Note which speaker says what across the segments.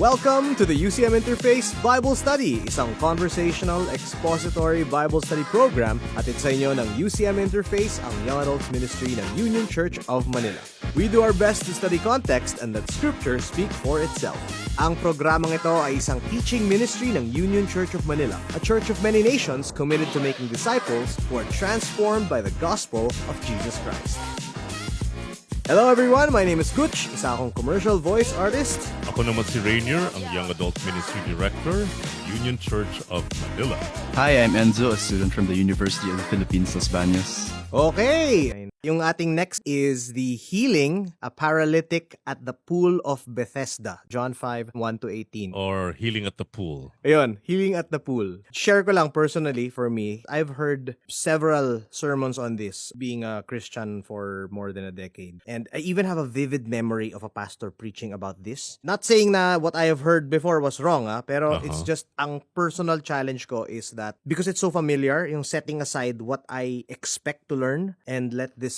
Speaker 1: Welcome to the UCM Interface Bible Study, isang conversational, expository Bible study program hatid sa inyo ng UCM Interface, ang Young Adults Ministry ng Union Church of Manila. We do our best to study context and let Scripture speak for itself. Ang programang ito ay isang teaching ministry ng Union Church of Manila, a church of many nations committed to making disciples who are transformed by the gospel of Jesus Christ. Hello everyone, my name is Gutch, isa akong commercial voice artist.
Speaker 2: Ako naman si Rainier, ang Young Adult Ministry Director, Union Church of Manila.
Speaker 3: Hi, I'm Enzo, a student from the University of the Philippines, Los Baños.
Speaker 1: Okay! Yung ating next is the healing a paralytic at the pool of Bethesda. John 5, 1-18.
Speaker 2: Or healing at the pool.
Speaker 1: Ayun, healing at the pool. Share ko lang personally for me, I've heard several sermons on this, being a Christian for more than a decade. And I even have a vivid memory of a pastor preaching about this. Not saying na what I have heard before was wrong, pero it's just, ang personal challenge ko is that, because it's so familiar, yung setting aside what I expect to learn and let this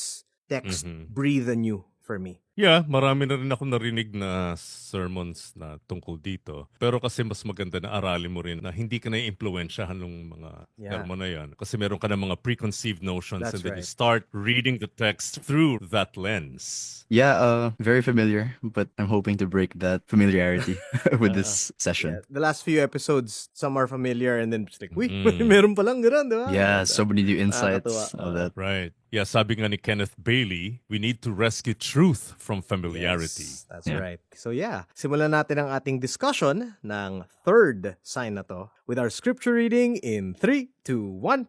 Speaker 1: text breathe anew for me.
Speaker 2: Yeah, marami na rin ako narinig na sermons na tungkol dito. Pero kasi mas maganda na aralin mo rin na hindi ka na-impluensyahan ng mga termo na yan. Kasi meron ka na mga preconceived notions.
Speaker 1: That's
Speaker 2: and then
Speaker 1: right.
Speaker 2: you start reading the text through that lens.
Speaker 3: Yeah, very familiar, but I'm hoping to break that familiarity with this session.
Speaker 1: The last few episodes, some are familiar and then it's like, wait, meron palang ganun, di ba?
Speaker 3: Yeah, so many new insights,
Speaker 1: Nakakatuwa.
Speaker 3: all that.
Speaker 2: Right. Yeah, sabi nga ni Kenneth Bailey, we need to rescue truth from familiarity.
Speaker 1: Yes, that's right. So yeah, simulan natin ang ating discussion ng third sign na to with our scripture reading in 3, 2, 1.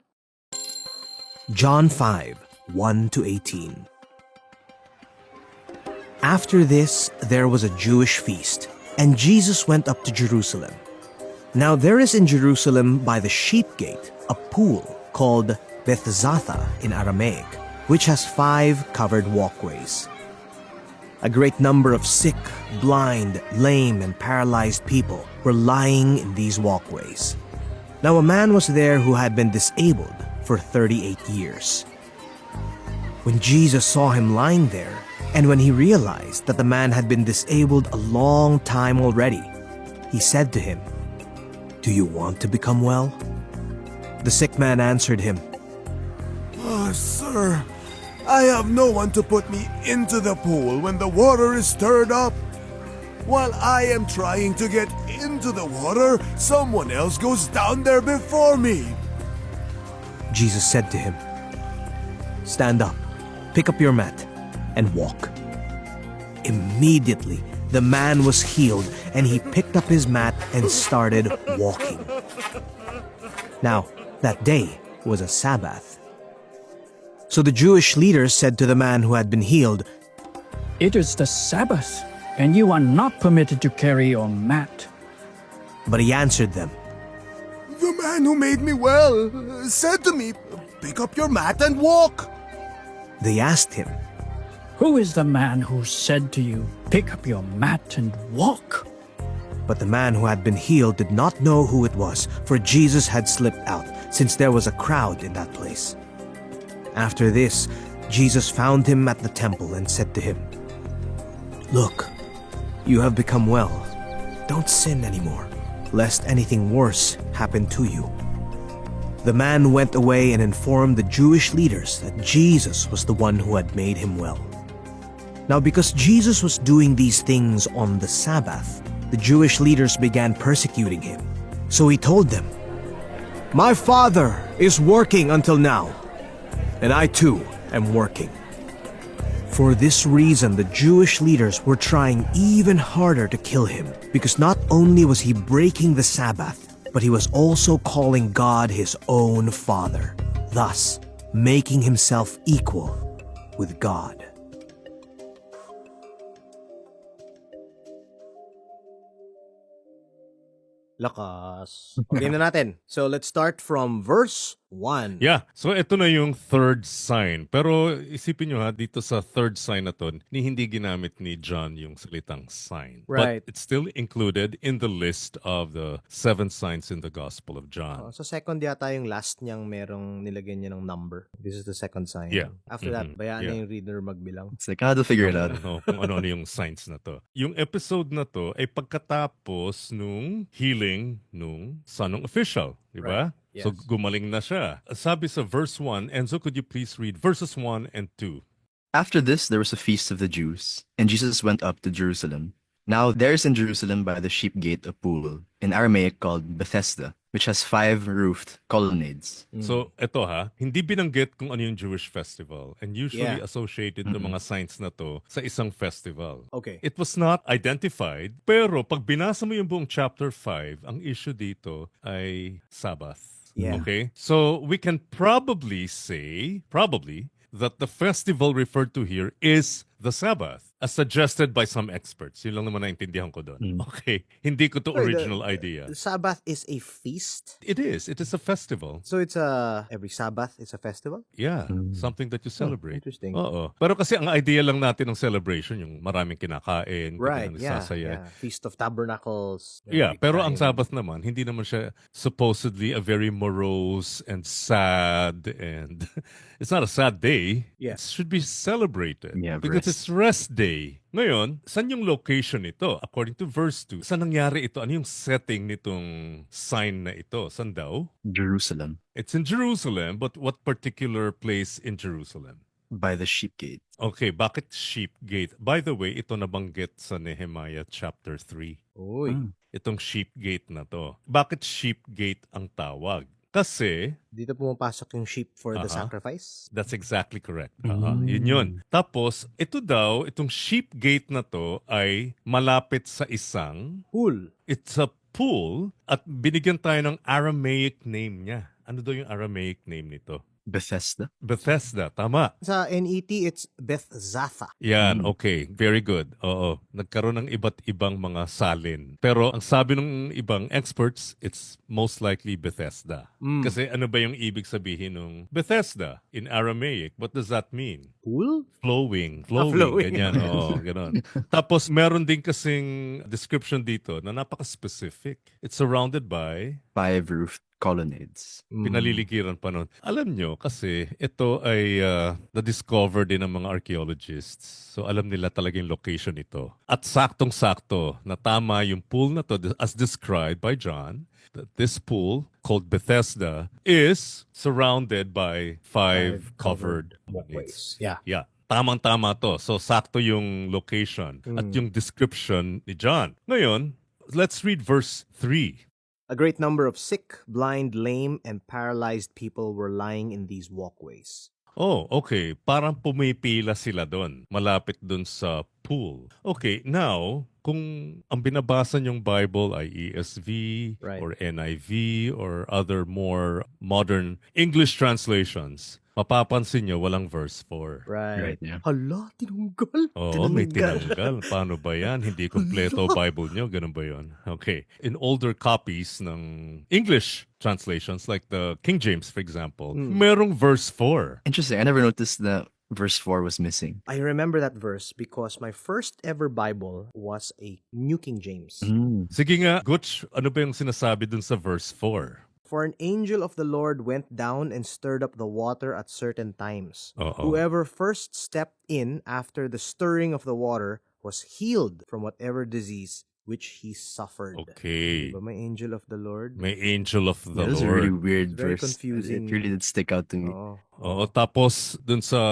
Speaker 1: John 5, 1-18. After this, there was a Jewish feast, and Jesus went up to Jerusalem. Now there is in Jerusalem by the sheep gate a pool called Bethzatha in Aramaic, which has 5 covered walkways. A great number of sick, blind, lame, and paralyzed people were lying in these walkways. Now a man was there who had been disabled for 38 years. When Jesus saw him lying there, and when he realized that the man had been disabled a long time already, he said to him, "Do you want to become well?" The sick man answered him,
Speaker 4: Sir, I have no one to put me into the pool when the water is stirred up. While I am trying to get into the water, someone else goes down there before me.
Speaker 1: Jesus said to him, "Stand up, pick up your mat, and walk." Immediately, the man was healed, and he picked up his mat and started walking. Now, that day was a Sabbath. So the Jewish leaders said to the man who had been healed,
Speaker 5: It is the Sabbath, and you are not permitted to carry your mat.
Speaker 1: but he answered them,
Speaker 4: The man who made me well said to me, pick up your mat and walk.
Speaker 1: They asked him,
Speaker 5: Who is the man who said to you, Pick up your mat and walk?
Speaker 1: but the man who had been healed did not know who it was, for Jesus had slipped out, since there was a crowd in that place. After this, Jesus found him at the temple and said to him, "Look, you have become well. Don't sin anymore, lest anything worse happen to you." The man went away and informed the Jewish leaders that Jesus was the one who had made him well. Now, because Jesus was doing these things on the Sabbath, the Jewish leaders began persecuting him. So he told them, "My Father is working until now, and I too am working." For this reason, the Jewish leaders were trying even harder to kill him, because not only was he breaking the Sabbath, but he was also calling God his own Father, thus making himself equal with God. Lakas. Tingnan natin. So let's start from verse 1.
Speaker 2: Yeah, so ito na yung third sign. Pero isipin nyo ha, dito sa third sign na to, hindi ginamit ni John yung salitang sign.
Speaker 1: Right.
Speaker 2: But it's still included in the list of the 7 signs in the Gospel of John.
Speaker 1: So second yata yung last niyang merong nilagyan niya ng number. This is the second sign.
Speaker 2: Yeah.
Speaker 1: After that, bayaan na
Speaker 2: Yeah.
Speaker 1: yung reader magbilang.
Speaker 3: It's like, how to figure it out.
Speaker 2: Kung ano-ano yung signs na to. Yung episode na to ay pagkatapos nung healing nung son ng official. Diba?
Speaker 1: Right.
Speaker 2: So
Speaker 1: Yes.
Speaker 2: gumaling na siya. Sabi sa verse 1, Enzo, could you please read verses 1 and 2?
Speaker 3: After this, there was a feast of the Jews, and Jesus went up to Jerusalem. Now there is in Jerusalem by the sheep gate a pool, in Aramaic called Bethesda, which has 5 roofed colonnades.
Speaker 2: So, eto ha, hindi binanggit kung ano yung Jewish festival and usually
Speaker 1: Yeah.
Speaker 2: associated ng mga signs na to sa isang festival.
Speaker 1: Okay.
Speaker 2: It was not identified, pero pag binasa mo yung buong chapter 5, ang issue dito ay Sabbath.
Speaker 1: Yeah.
Speaker 2: Okay? So, we can probably say, that the festival referred to here is the Sabbath, as suggested by some experts. Yun lang naman naintindihan ko doon. Okay. Hindi ko to
Speaker 1: Sorry,
Speaker 2: original idea.
Speaker 1: Sabbath is a feast.
Speaker 2: It is. It is a festival.
Speaker 1: So it's every Sabbath is a festival?
Speaker 2: Yeah, something that you celebrate.
Speaker 1: Interesting.
Speaker 2: Oo. Pero kasi ang idea lang natin ng celebration, yung maraming kinakain,
Speaker 1: Right,
Speaker 2: kami
Speaker 1: yeah,
Speaker 2: nagsasaya.
Speaker 1: yeah. Feast of Tabernacles.
Speaker 2: Yeah,
Speaker 1: Big
Speaker 2: pero ang
Speaker 1: time.
Speaker 2: Sabbath naman, hindi naman siya supposedly a very morose and sad and it's not a sad day.
Speaker 1: Yeah.
Speaker 2: It should be celebrated
Speaker 3: Yeah,
Speaker 2: because
Speaker 3: rest.
Speaker 2: it's rest day. Ngayon, saan yung location nito? According to verse 2, saan nangyari ito? Ano yung setting nitong sign na ito? Saan daw?
Speaker 3: Jerusalem,
Speaker 2: It's in Jerusalem, but what particular place in Jerusalem?
Speaker 3: by the sheep gate.
Speaker 2: Okay, bakit sheep gate? By the way, ito nabanggit sa Nehemiah chapter 3.
Speaker 1: Uy.
Speaker 2: Itong sheep gate na to. Bakit sheep gate ang tawag? Kasi,
Speaker 1: Dito pumapasok yung sheep for the
Speaker 2: Aha.
Speaker 1: sacrifice?
Speaker 2: that's exactly correct. Yun yun. Tapos, ito daw, itong sheep gate na to ay malapit sa isang,
Speaker 1: Pool.
Speaker 2: it's a pool at binigyan tayo ng Aramaic name niya. Ano daw yung Aramaic name nito?
Speaker 3: Bethesda.
Speaker 2: Bethesda, tama.
Speaker 1: Sa NET, it's Bethzatha.
Speaker 2: Yan, okay. Very good. Oo. Nagkaroon ng iba't ibang mga salin. Pero ang sabi ng ibang experts, it's most likely Bethesda. Kasi ano ba yung ibig sabihin ng Bethesda in Aramaic? What does that mean?
Speaker 1: Pool?
Speaker 2: Flowing.
Speaker 1: flowing.
Speaker 2: Ganyan. Oo, ganon. Tapos meron din kasing description dito na napaka-specific. It's surrounded by
Speaker 3: 5 roofed colonnades.
Speaker 2: pinaliligiran pa nun. Alam nyo, kasi ito ay na-discover din ng mga archaeologists. So alam nila talaga yung location nito. At saktong-sakto na tama yung pool na to as described by John. That this pool, called Bethesda, is surrounded by 5 covered walkways.
Speaker 1: Yeah.
Speaker 2: Yeah. Tamang-tama to. So sakto yung location at yung description ni John. Ngayon, let's read verse 3.
Speaker 1: A great number of sick, blind, lame, and paralyzed people were lying in these walkways.
Speaker 2: Oh, okay. Parang pumipila sila doon. Malapit doon sa pool. Okay, now, kung ang binabasa niyong Bible ay ESV
Speaker 1: Right.
Speaker 2: or NIV or other more modern English translations, mapapansin niyo walang verse 4.
Speaker 1: Right.
Speaker 3: Right, yeah.
Speaker 1: Hala, tinunggal.
Speaker 2: Oo, may tinanggal. Paano ba yan? Hindi kompleto Bible nyo? Ganun ba yun? Okay. In older copies ng English translations, like the King James, for example, merong verse 4.
Speaker 3: Interesting. I never noticed that verse 4 was missing.
Speaker 1: I remember that verse because my first ever Bible was a New King James.
Speaker 2: Sige nga, Gutch, ano ba yung sinasabi dun sa verse 4?
Speaker 1: For an angel of the Lord went down and stirred up the water at certain times.
Speaker 2: Oo.
Speaker 1: Whoever first stepped in after the stirring of the water was healed from whatever disease which he suffered.
Speaker 2: Okay.
Speaker 1: Diba, may angel of the Lord?
Speaker 2: May angel of the
Speaker 3: That was a really
Speaker 2: Lord.
Speaker 3: weird
Speaker 1: Very
Speaker 3: verse.
Speaker 1: confusing.
Speaker 3: It really did stick out to me.
Speaker 1: Oo.
Speaker 2: Oo, tapos dun sa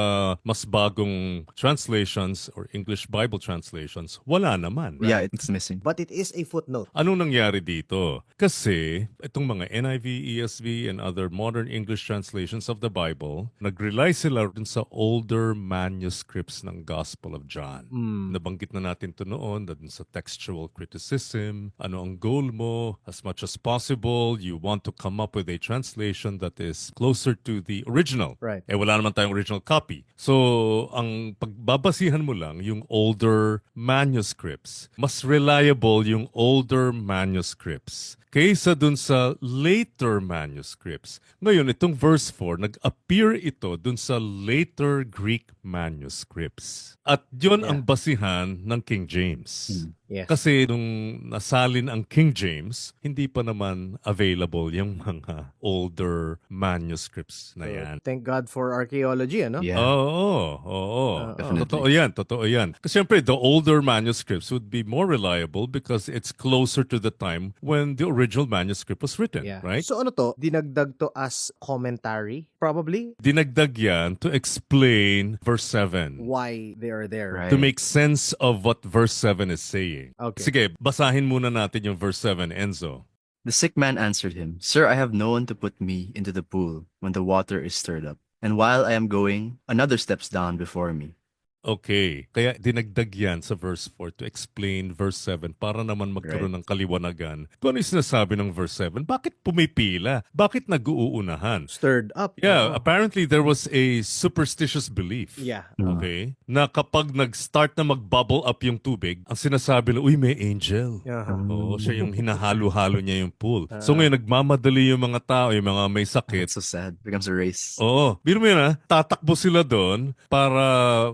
Speaker 2: mas bagong translations or English Bible translations, wala naman.
Speaker 3: Yeah, it's missing.
Speaker 1: But it is a footnote.
Speaker 2: Anong nangyari dito? Kasi itong mga NIV, ESV, and other modern English translations of the Bible, nag-rely sila dun sa older manuscripts ng Gospel of John. Nabanggit na natin to noon, dun sa textual criticism, ano ang goal mo, as much as possible, you want to come up with a translation that is closer to the original.
Speaker 1: Right.
Speaker 2: Eh wala naman tayong original copy. So, ang pagbabasihan mo lang yung older manuscripts. Mas reliable yung older manuscripts kaysa dun sa later manuscripts. Ngayon, itong verse 4, nag-appear ito dun sa later Greek manuscripts. At yun ang basihan ng King James.
Speaker 6: Yes.
Speaker 2: Kasi nung nasalin ang King James, hindi pa naman available yung mga older manuscripts na yan.
Speaker 6: Thank God for archaeology, ano?
Speaker 3: Yeah.
Speaker 2: Oo.
Speaker 3: Definitely.
Speaker 2: Totoo yan. Kasi syempre, the older manuscripts would be more reliable because it's closer to the time when the original manuscript was written,
Speaker 6: Yeah.
Speaker 2: right?
Speaker 6: So ano to? Dinagdag to as commentary? Probably?
Speaker 2: Dinagdag yan to explain verse 7.
Speaker 6: Why they are there.
Speaker 3: Right.
Speaker 2: To make sense of what verse 7 is saying.
Speaker 6: Okay.
Speaker 2: Sige, basahin muna natin yung verse 7, Enzo.
Speaker 3: The sick man answered him, Sir, I have no one to put me into the pool when the water is stirred up. And while I am going, another steps down before me.
Speaker 2: Okay, kaya dinagdag yan sa verse 4 to explain verse 7 para naman magkaroon ng kaliwanagan. Kung ano yung sinasabi ng verse 7, bakit pumipila? Bakit nag-uunahan?
Speaker 6: Stirred up.
Speaker 2: Yeah,
Speaker 6: Oo.
Speaker 2: apparently there was a superstitious belief.
Speaker 6: Yeah.
Speaker 2: Okay? Na kapag nag-start na mag-bubble up yung tubig, ang sinasabi na, uy, may angel.
Speaker 6: Yeah.
Speaker 2: Oo, siya yung hinahalo-halo niya yung pool. So ngayon, nagmamadali yung mga tao, yung mga may sakit.
Speaker 3: It's so sad. Becomes a race.
Speaker 2: Oo, biro mo yun tatakbo sila doon para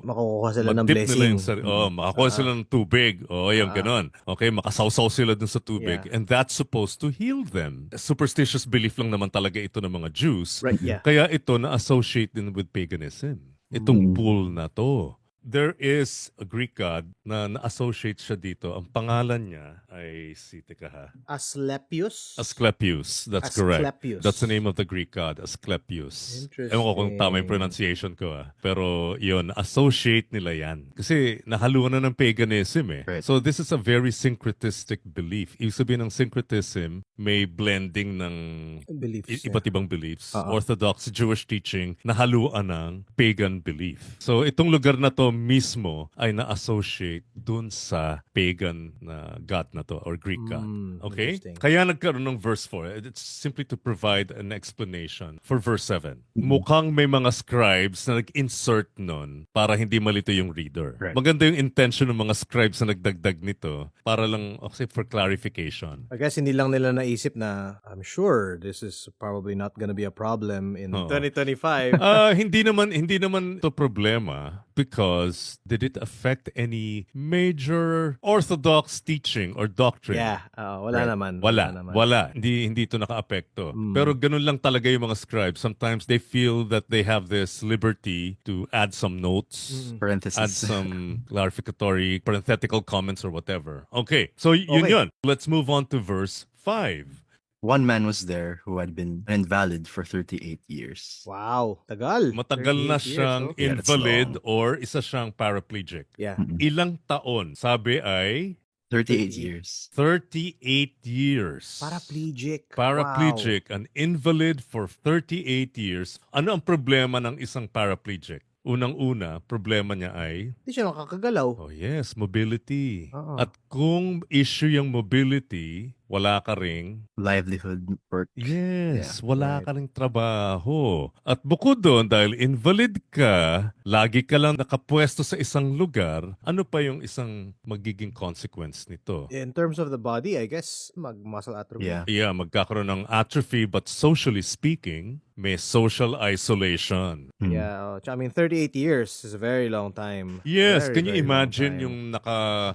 Speaker 6: Makukuha sila ng
Speaker 2: mag-dip nila
Speaker 6: blessing.
Speaker 2: yung sarili. Makakuha sila ng tubig. Yung ganon. Okay, makasawsaw sila dun sa tubig.
Speaker 6: Yeah.
Speaker 2: And that's supposed to heal them. Superstitious belief lang naman talaga ito ng mga Jews.
Speaker 6: Right, yeah.
Speaker 2: Kaya ito na-associate din with paganism. Itong pool na to. There is a Greek god na na-associate siya dito. Ang pangalan niya ay, teka ha,
Speaker 6: Asclepius?
Speaker 2: Asclepius. That's correct.
Speaker 6: Asclepius.
Speaker 2: That's the name of the Greek god, Asclepius.
Speaker 6: Interesting.
Speaker 2: Ewan ko kung tama yung pronunciation ko Pero yun, associate nila yan. Kasi nahaluan na ng paganism
Speaker 3: Right.
Speaker 2: So this is a very syncretistic belief. Ibig sabihin ng syncretism, may blending ng
Speaker 6: Beliefs.
Speaker 2: iba't ibang beliefs. Orthodox Jewish teaching, nahaluan ng pagan belief. So itong lugar na to mismo ay na-associate dun sa pagan na god na to or Greek god. Okay?
Speaker 6: interesting.
Speaker 2: Kaya nagkaroon ng verse 4. It's simply to provide an explanation for verse 7. Mukhang may mga scribes na nag-insert nun para hindi malito yung reader.
Speaker 3: Right.
Speaker 2: Maganda yung intention ng mga scribes na nagdagdag nito para lang for clarification.
Speaker 6: I guess hindi lang nila naisip na, I'm sure this is probably not gonna be a problem in 2025.
Speaker 2: Hindi naman to problema because did it affect any major orthodox teaching or doctrine?
Speaker 6: Yeah, wala naman.
Speaker 2: Wala. Hindi ito naka-apekto. Pero ganun lang talaga yung mga scribes. Sometimes they feel that they have this liberty to add some notes,
Speaker 3: Parentheses.
Speaker 2: add some clarificatory, parenthetical comments or whatever. Okay, so
Speaker 6: Okay.
Speaker 2: yun. Let's move on to verse 5.
Speaker 3: One man was there who had been an invalid for 38 years.
Speaker 6: Wow, tagal.
Speaker 2: Matagal na
Speaker 6: 38 years,
Speaker 2: siyang
Speaker 6: oh.
Speaker 3: Yeah, that's
Speaker 2: invalid
Speaker 3: long.
Speaker 2: or isa siyang paraplegic.
Speaker 6: Yeah.
Speaker 2: Ilang taon? Sabi ay
Speaker 3: 38 years.
Speaker 2: 38 years.
Speaker 6: Paraplegic.
Speaker 2: Paraplegic, an invalid for 38 years. Ano ang problema ng isang paraplegic? Unang-una, problema niya ay,
Speaker 6: Hindi siya nakakagalaw.
Speaker 2: oh yes, mobility.
Speaker 6: Oo.
Speaker 2: At kung issue yung mobility, wala ka ring,
Speaker 3: Livelihood work.
Speaker 2: yes,
Speaker 3: Yeah,
Speaker 2: wala
Speaker 6: right.
Speaker 2: ka ring trabaho. At bukod doon, dahil invalid ka, lagi ka lang nakapwesto sa isang lugar, ano pa yung isang magiging consequence nito?
Speaker 6: In terms of the body, I guess, mag-muscle atrophy.
Speaker 3: Yeah.
Speaker 2: Yeah, magkakaroon ng atrophy, but socially speaking, may social isolation.
Speaker 6: Yeah. I mean, 38 years is a very long time.
Speaker 2: Yes,
Speaker 6: Very,
Speaker 2: can you
Speaker 6: very long
Speaker 2: imagine
Speaker 6: time.
Speaker 2: yung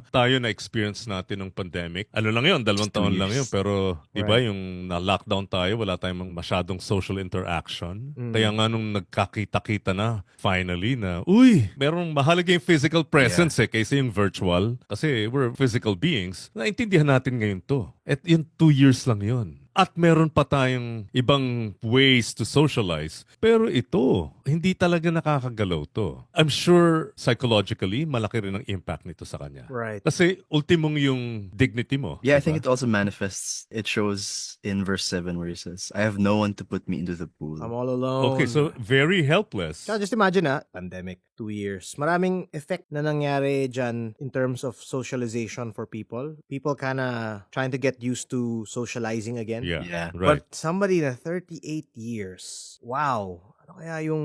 Speaker 2: tayo na experience natin ng pandemic? Ano lang yun, 2
Speaker 3: Just 2
Speaker 2: taon lang
Speaker 3: years.
Speaker 2: yun. Pero, di ba,
Speaker 6: Right.
Speaker 2: yung na-lockdown tayo, wala tayong masyadong social interaction.
Speaker 6: Mm.
Speaker 2: Kaya nga nung nagkakita-kita na, finally na, uy, merong mahalaga yung physical presence kaysa yung virtual. Kasi we're physical beings. Naintindihan natin ngayon to. At yung 2 years lang yun. At meron pa tayong ibang ways to socialize. Pero ito, hindi talaga nakakagalaw to. I'm sure psychologically, malaki rin ang impact nito sa kanya.
Speaker 6: Right.
Speaker 2: Kasi ultimong yung dignity mo.
Speaker 3: Yeah, I
Speaker 2: diba?
Speaker 3: think it also manifests. It shows in verse 7 where he says, I have no one to put me into the pool.
Speaker 6: I'm all alone.
Speaker 2: Okay, so very helpless.
Speaker 6: Tsaka just imagine pandemic, 2 years. Maraming effect na nangyari dyan in terms of socialization for people. People kinda trying to get used to socializing again.
Speaker 2: Yeah,
Speaker 3: Yeah.
Speaker 2: right.
Speaker 6: But somebody na 38 years, wow. Ano kaya yung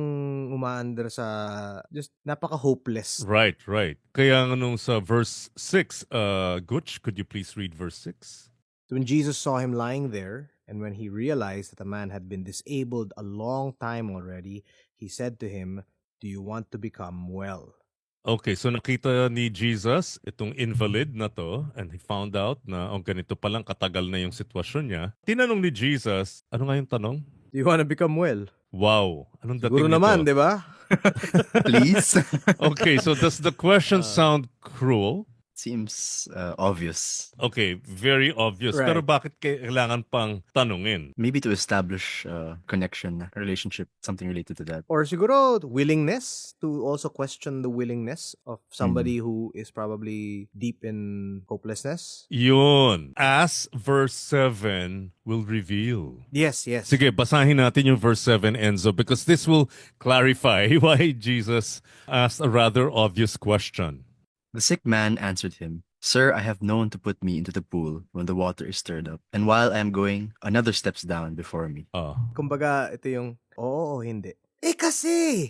Speaker 6: umaandar sa just napaka-hopeless.
Speaker 2: Right, right. Kaya nga nung sa verse 6, Gutch, could you please read verse 6?
Speaker 6: So when Jesus saw him lying there, and when he realized that the man had been disabled a long time already, he said to him, "Do you want to become well?"
Speaker 2: Okay, so nakita ni Jesus itong invalid na to and he found out na ganito palang katagal na yung sitwasyon niya. Tinanong ni Jesus, ano nga yung tanong?
Speaker 6: Do you want to become well?
Speaker 2: Wow, anong dating
Speaker 6: Siguro
Speaker 2: nito?
Speaker 6: naman, di ba?
Speaker 3: Please.
Speaker 2: Okay, so does the question sound cruel?
Speaker 3: Seems obvious.
Speaker 2: Okay, very obvious.
Speaker 6: Right.
Speaker 2: Pero bakit kailangan pang tanungin?
Speaker 3: Maybe to establish a connection, a relationship, something related to that.
Speaker 6: Or siguro willingness to also question the willingness of somebody who is probably deep in hopelessness.
Speaker 2: Yun. As verse 7 will reveal.
Speaker 6: Yes, yes.
Speaker 2: Sige, basahin natin yung verse 7, Enzo, because this will clarify why Jesus asked a rather obvious question.
Speaker 3: The sick man answered him, "Sir, I have no one to put me into the pool when the water is stirred up. And while I am going, another steps down before me."
Speaker 6: Kumbaga, ito yung, oo o hindi. Eh kasi!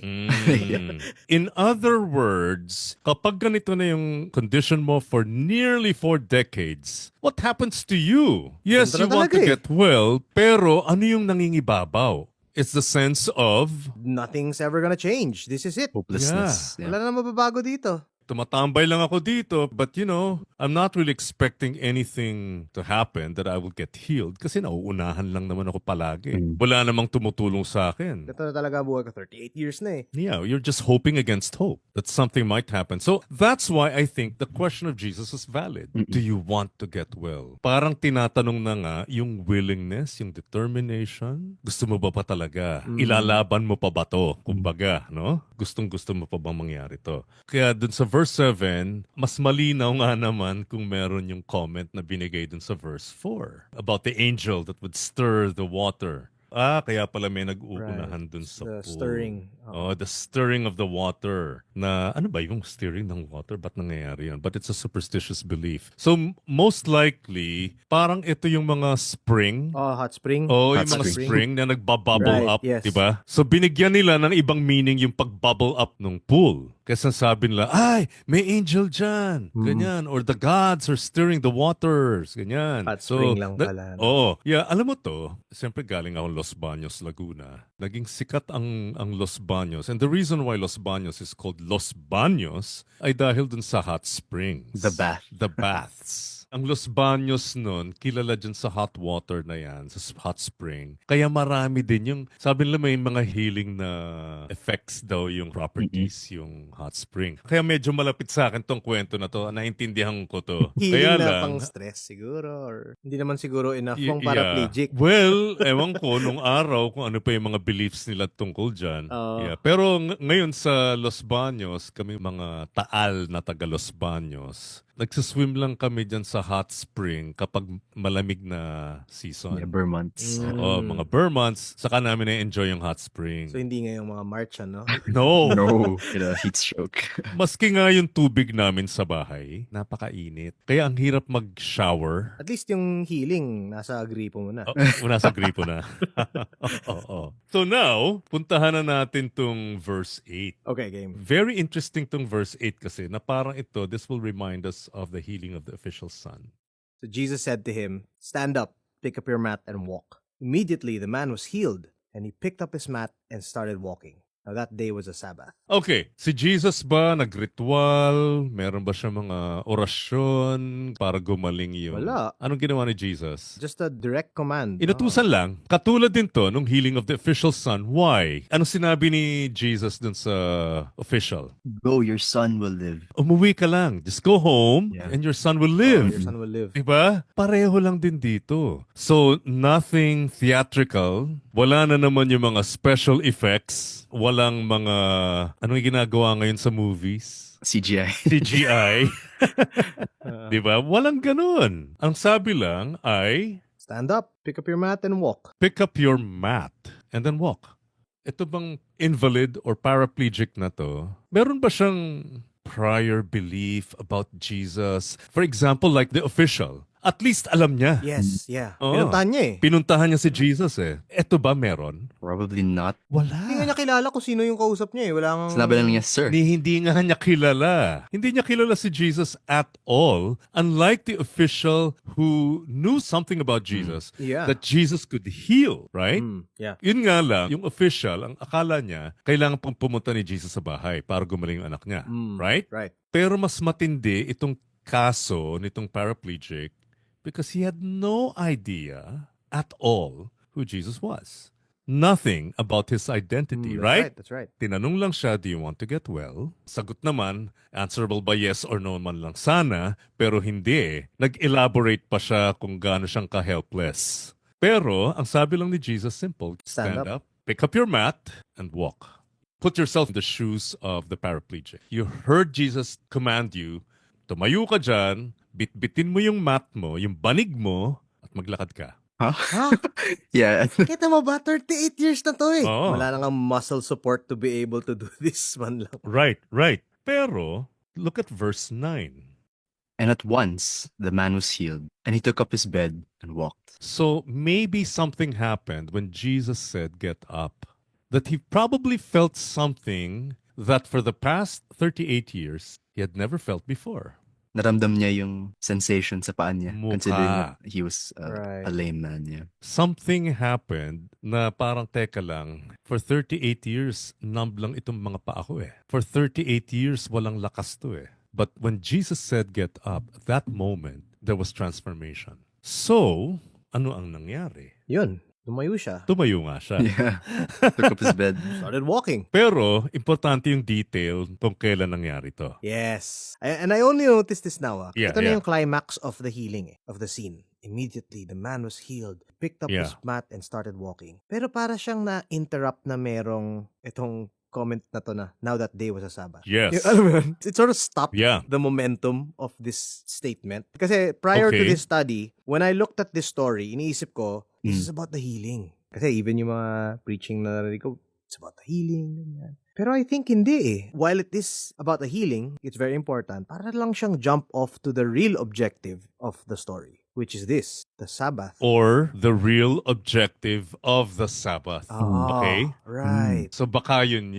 Speaker 2: In other words, kapag ganito na yung condition mo for nearly 4 decades, what happens to you? Yes,
Speaker 6: Ganito
Speaker 2: you
Speaker 6: na
Speaker 2: want to
Speaker 6: talaga
Speaker 2: get well, pero ano yung nangingibabaw? It's the sense of
Speaker 6: Nothing's ever gonna change. This is it.
Speaker 3: Hopelessness. Yeah.
Speaker 6: Wala na mababago dito.
Speaker 2: tumatambay lang ako dito, but you know, I'm not really expecting anything to happen that I will get healed kasi nauunahan lang naman ako palagi. Wala namang tumutulong sa akin.
Speaker 6: Ito na talaga buhay ko, 38 years na eh.
Speaker 2: Yeah, you're just hoping against hope that something might happen. So that's why I think the question of Jesus is valid. Do you want to get well? Parang tinatanong na nga yung willingness, yung determination. Gusto mo ba pa talaga? Ilalaban mo pa ba to? Kumbaga, no? Gustong-gusto mo pa bang mangyari to? Kaya dun sa verse 7, mas malinaw nga naman kung meron yung comment na binigay dun sa verse 4 about the angel that would stir the water. Kaya pala may nag-uunahan dun sa
Speaker 6: The
Speaker 2: pool.
Speaker 6: stirring.
Speaker 2: Oh, the stirring of the water. Na, ano ba yung stirring ng water? Ba't nangyayari yun? But it's a superstitious belief. So, most likely, parang ito yung mga spring.
Speaker 6: Oh, hot spring.
Speaker 2: Oh,
Speaker 3: Hot
Speaker 2: yung mga
Speaker 3: spring.
Speaker 2: spring na nagbabubble
Speaker 6: Right,
Speaker 2: up,
Speaker 6: yes.
Speaker 2: 'di ba? So binigyan nila ng ibang meaning yung pagbubble up ng pool. Kasi sabi nila, ay, may angel dyan. Ganyan. Or the gods are stirring the waters. Ganyan.
Speaker 6: Hot spring lang pala, no?
Speaker 2: Oh, yeah. Alam mo to, siyempre galing ako Los Baños, Laguna. Naging sikat ang Los Baños. And the reason why Los Baños is called Los Baños ay dahil dun sa hot springs.
Speaker 3: The bath.
Speaker 2: The baths. Ang Los Baños nun, kilala dyan sa hot water na yan, sa hot spring. Kaya marami din yung, sabi nila may mga healing na effects daw yung properties, yung hot spring. Kaya medyo malapit sa akin tong kwento na to. Naintindihan ko to. Kaya
Speaker 6: Healing na
Speaker 2: lang,
Speaker 6: pang stress siguro. Or hindi naman siguro enough
Speaker 2: Y-
Speaker 6: pang paraplegic.
Speaker 2: yeah. Well, ewan ko nung araw kung ano pa yung mga beliefs nila tungkol dyan.
Speaker 6: Oo.
Speaker 2: Yeah. Pero ngayon sa Los Baños, kami mga taal na taga Los Baños, nagsiswim lang kami dyan sa hot spring kapag malamig na season.
Speaker 3: Yeah, Burr months.
Speaker 2: Oo, mga Burr months, saka namin na-enjoy yung hot spring.
Speaker 6: So hindi ngayong mga March, ano?
Speaker 2: No!
Speaker 3: No, get a heat stroke.
Speaker 2: Maski nga yung tubig namin sa bahay, napakainit. Kaya ang hirap mag-shower.
Speaker 6: At least yung healing, nasa gripo mo na.
Speaker 2: Nasa gripo na. Oo. So now, puntahan na natin tong verse 8.
Speaker 6: Okay, game.
Speaker 2: Very interesting tong verse 8 kasi na parang ito, this will remind us of the healing of the official son.
Speaker 6: So Jesus said to him, "Stand up, pick up your mat, and walk." Immediately the man was healed, and he picked up his mat and started walking. Now that day was a Sabbath.
Speaker 2: Okay, si Jesus ba nagritual? Meron ba siya mga orasyon para gumaling yun?
Speaker 6: Wala.
Speaker 2: Anong ginawa ni Jesus?
Speaker 6: Just a direct command.
Speaker 2: Inutusan lang. Katulad din to nung healing of the official son. Why? Ano sinabi ni Jesus dun sa official?
Speaker 3: Go, your son will live.
Speaker 2: Umuwi ka lang. Just go home
Speaker 3: Yeah.
Speaker 2: and your son will
Speaker 6: Oh,
Speaker 2: live.
Speaker 6: your son will live.
Speaker 2: Diba? Pareho lang din dito. So, nothing theatrical. Wala na naman yung mga special effects. Walang mga... Anong ginagawa ngayon sa movies?
Speaker 3: CGI.
Speaker 2: CGI. Diba? Walang ganun. Ang sabi lang ay,
Speaker 6: Stand up, pick up your mat, and walk.
Speaker 2: pick up your mat and then walk. Ito bang invalid or paraplegic na to? Meron ba siyang prior belief about Jesus? For example, like the official. At least alam niya.
Speaker 6: Yes, yeah.
Speaker 2: Oo.
Speaker 6: Pinuntahan niya eh.
Speaker 2: Pinuntahan niya si Jesus eh. Eto ba meron?
Speaker 3: Probably not.
Speaker 6: Hindi nga
Speaker 2: Wala.
Speaker 6: niya kilala kung sino yung kausap niya eh. Wala nga...
Speaker 3: Sinabi lang niya, sir.
Speaker 2: Hindi nga niya kilala. Hindi niya kilala si Jesus at all. Unlike the official who knew something about Jesus,
Speaker 6: Yeah.
Speaker 2: that Jesus could heal, right?
Speaker 6: Yeah.
Speaker 2: Yun nga lang, yung official, ang akala niya, kailangan pang pumunta ni Jesus sa bahay para gumaling yung anak niya. Right?
Speaker 6: Right.
Speaker 2: Pero mas matindi itong kaso nitong paraplegic because he had no idea at all who Jesus was. Nothing about his identity, right?
Speaker 6: That's right.
Speaker 2: Tinanong lang siya, do you want to get well? Sagot naman, answerable by yes or no man lang sana, pero hindi. Nag-elaborate pa siya kung gaano siyang ka-helpless. Pero, ang sabi lang ni Jesus, simple.
Speaker 6: Stand
Speaker 2: up, pick up your mat, and walk. Put yourself in the shoes of the paraplegic. You heard Jesus command you, tumayo ka dyan, bitbitin mo yung mat mo, yung banig mo, at maglakad ka.
Speaker 3: Huh?
Speaker 6: Ha?
Speaker 3: Yeah.
Speaker 6: Kita mo ba? 38 years na to eh.
Speaker 2: Oo.
Speaker 6: Wala na nga muscle support to be able to do this man lang.
Speaker 2: Right. Pero, look at verse 9.
Speaker 3: And at once the man was healed, and he took up his bed and walked.
Speaker 2: So maybe something happened when Jesus said, get up. That he probably felt something that for the past 38 years, he had never felt before.
Speaker 3: Naramdam niya yung sensation sa paa niya,
Speaker 2: Mukha.
Speaker 3: considering that he was
Speaker 6: Right.
Speaker 3: a lame man. Yeah.
Speaker 2: Something happened na parang teka lang, for 38 years, numb lang itong mga paa ko eh. For 38 years, walang lakas to eh. But when Jesus said, get up, at that moment, there was transformation. So, ano ang nangyari?
Speaker 6: Yun. Tumayo siya.
Speaker 2: Tumayo nga siya.
Speaker 3: Yeah. Took up his bed.
Speaker 6: Started walking.
Speaker 2: Pero, importante yung detail kung kailan nangyari to.
Speaker 6: Yes. And I only noticed this now.
Speaker 2: Yeah,
Speaker 6: Ito na
Speaker 2: yeah.
Speaker 6: yung climax of the healing, of the scene. Immediately, the man was healed, picked up
Speaker 2: Yeah.
Speaker 6: his mat, and started walking. Pero para siyang na-interrupt na merong itong comment na to na, now that day was a Sabbath.
Speaker 2: Yes.
Speaker 6: Yung, alam mo yun, it sort of stopped
Speaker 2: Yeah.
Speaker 6: the momentum of this statement. Kasi prior to
Speaker 2: Okay.
Speaker 6: this study, when I looked at this story, iniisip ko, this is about the healing. Kasi even yung mga preaching na narinig ko, it's about the healing. Ganyan. Pero I think hindi eh. While it is about the healing, it's very important. Para lang siyang jump off to the real objective of the story, which is this, the Sabbath.
Speaker 2: Or the real objective of the Sabbath.
Speaker 6: Ah,
Speaker 2: Okay?
Speaker 6: Right.
Speaker 2: So baka yun.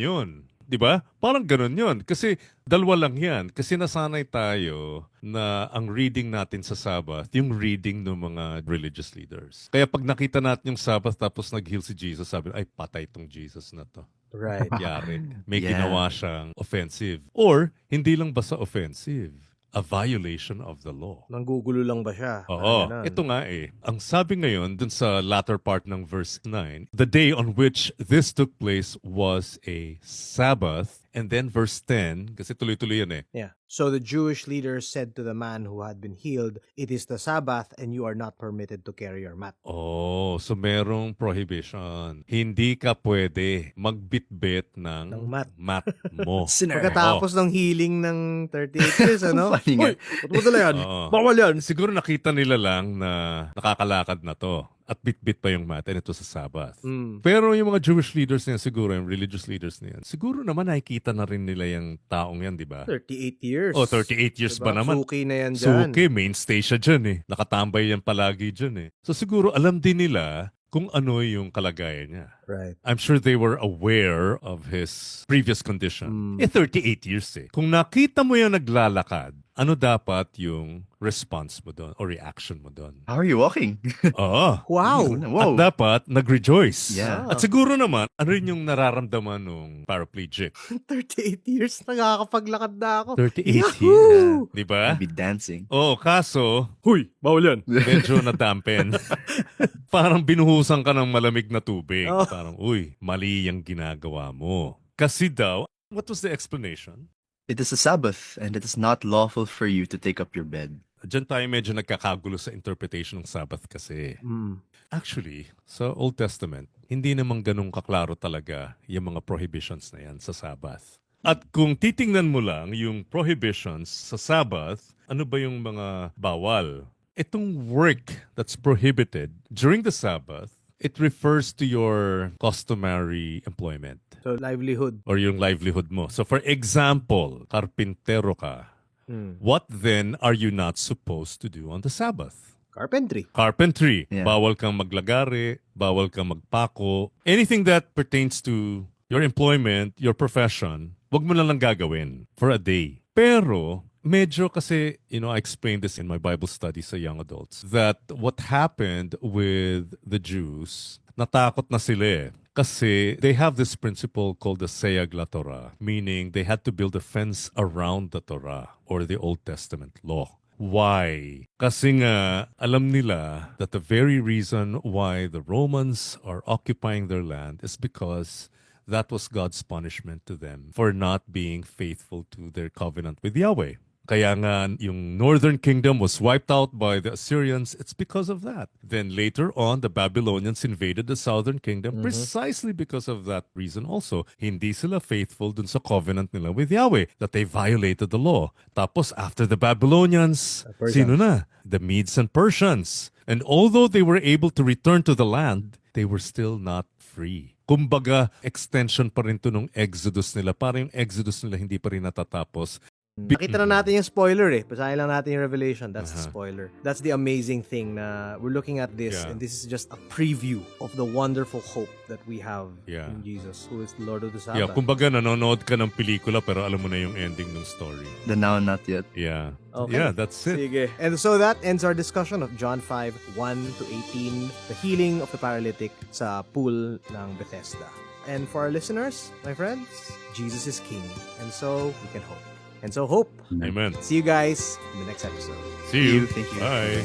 Speaker 2: Di ba? Parang ganun yun. Kasi dalawa lang yan. Kasi nasanay tayo na ang reading natin sa Sabbath, yung reading ng mga religious leaders. Kaya pag nakita natin yung Sabbath tapos nag-heal si Jesus, sabi, ay patay tong Jesus na to.
Speaker 6: Right.
Speaker 2: Yari. May
Speaker 3: Yeah.
Speaker 2: ginawa siyang offensive. Or, hindi lang basta offensive. A violation of the law.
Speaker 6: Nanggugulo lang ba siya?
Speaker 2: Oo.
Speaker 6: Parang ganun.
Speaker 2: Ito nga eh. Ang sabi ngayon dun sa latter part ng verse 9, the day on which this took place was a Sabbath. And then verse 10, kasi tuloy-tuloy yan eh.
Speaker 6: Yeah. So the Jewish leaders said to the man who had been healed, "It is the Sabbath and you are not permitted to carry your mat."
Speaker 2: Oh, so merong prohibition. Hindi ka pwede magbitbit ng
Speaker 6: Ng mat.
Speaker 2: mo.
Speaker 3: Sinner.
Speaker 6: Pagkatapos ng healing ng 38 years, ano?
Speaker 3: Funny nga.
Speaker 6: Uy, ba't mo dala yan?
Speaker 2: Oo.
Speaker 6: Bawal yan.
Speaker 2: Siguro nakita nila lang na nakakalakad na to at bitbit pa yung mat and ito sa Sabbath.
Speaker 6: Mm.
Speaker 2: Pero yung mga Jewish leaders na yan, siguro, yung religious leaders na yan, siguro naman nakikita na rin nila yung taong yan, di ba?
Speaker 6: 38 years.
Speaker 2: Oh, 38 years
Speaker 6: Diba?
Speaker 2: ba naman?
Speaker 6: Suki na yan dyan.
Speaker 2: Suki, mainstay siya dyan eh. Nakatambay yan palagi dyan eh. So siguro alam din nila kung ano yung kalagayan niya.
Speaker 6: Right.
Speaker 2: I'm sure they were aware of his previous condition.
Speaker 6: Mm.
Speaker 2: 38 years eh. Kung nakita mo yung naglalakad, ano dapat yung response mo doon or reaction mo doon?
Speaker 3: How are you walking?
Speaker 2: Oo.
Speaker 6: Wow.
Speaker 3: Wow.
Speaker 2: At dapat nag-rejoice.
Speaker 3: Yeah.
Speaker 2: At siguro naman, ano rin yung nararamdaman nung paraplegic?
Speaker 6: 38 years nakakapaglakad na ako.
Speaker 2: 38
Speaker 6: Yahoo!
Speaker 2: years. Di ba?
Speaker 3: Maybe dancing.
Speaker 2: Oo, kaso,
Speaker 6: Huy, bawal yan.
Speaker 2: medyo nadampen. Parang binuhusan ka ng malamig na tubig.
Speaker 6: Oh.
Speaker 2: Parang, uy, mali yung ginagawa mo. Kasi daw, what was the explanation?
Speaker 3: It is a Sabbath, and it is not lawful for you to take up your bed.
Speaker 2: Diyan tayo medyo nagkakagulo sa interpretation ng Sabbath kasi.
Speaker 6: Mm.
Speaker 2: Actually, sa Old Testament, hindi naman ganun kaklaro talaga yung mga prohibitions na yan sa Sabbath. At kung titingnan mo lang yung prohibitions sa Sabbath, ano ba yung mga bawal? Itong work that's prohibited during the Sabbath, it refers to your customary employment
Speaker 6: So, livelihood.
Speaker 2: or yung livelihood mo. So for example, karpintero ka, What then are you not supposed to do on the Sabbath?
Speaker 6: Carpentry.
Speaker 2: Carpentry.
Speaker 3: Yeah.
Speaker 2: Bawal kang maglagari, bawal kang magpako. Anything that pertains to your employment, your profession, wag mo na lang gagawin for a day. Pero, medyo kasi, I explained this in my Bible study sa young adults, that what happened with the Jews, natakot na sila eh. Kasi they have this principle called the Seyag la Torah, meaning they had to build a fence around the Torah or the Old Testament law. Why? Kasi nga, alam nila that the very reason why the Romans are occupying their land is because that was God's punishment to them for not being faithful to their covenant with Yahweh. Kaya nga, yung northern kingdom was wiped out by the Assyrians. It's because of that. Then later on, the Babylonians invaded the southern kingdom precisely because of that reason also. Hindi sila faithful dun sa covenant nila with Yahweh, that they violated the law. Tapos after the Babylonians, sino na? The Medes and Persians. And although they were able to return to the land, they were still not free. Kumbaga, extension pa rin to nung Exodus nila. Parang yung Exodus nila hindi pa rin natatapos.
Speaker 6: Nakita na natin yung spoiler eh. Basahin lang natin yung Revelation. That's the spoiler. That's the amazing thing na we're looking at this and this is just a preview of the wonderful hope that we have in Jesus, who is the Lord of the Sabbath.
Speaker 2: Yeah, kumbaga nanonood ka ng pelikula pero alam mo na yung ending ng story.
Speaker 3: The now not yet.
Speaker 2: Yeah.
Speaker 6: Okay.
Speaker 2: Yeah, that's it.
Speaker 6: Sige. And so that ends our discussion of John 5, 1 to 18, the healing of the paralytic sa pool ng Bethesda. And for our listeners, my friends, Jesus is King. And so we can hope. And so hope.
Speaker 2: Amen.
Speaker 6: See you guys in the next episode.
Speaker 2: See you.
Speaker 3: Thank you.
Speaker 2: Bye.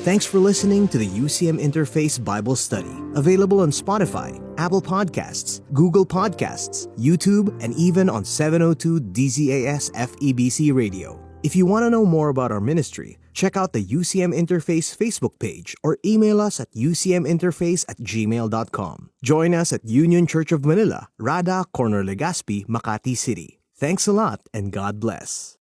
Speaker 1: Thanks for listening to the UCM Interface Bible Study, available on Spotify, Apple Podcasts, Google Podcasts, YouTube, and even on 702 DZAS FEBC Radio. If you want to know more about our ministry, check out the UCM Interface Facebook page or email us at ucminterface@gmail.com. Join us at Union Church of Manila, Rada, Corner Legazpi, Makati City. Thanks a lot and God bless.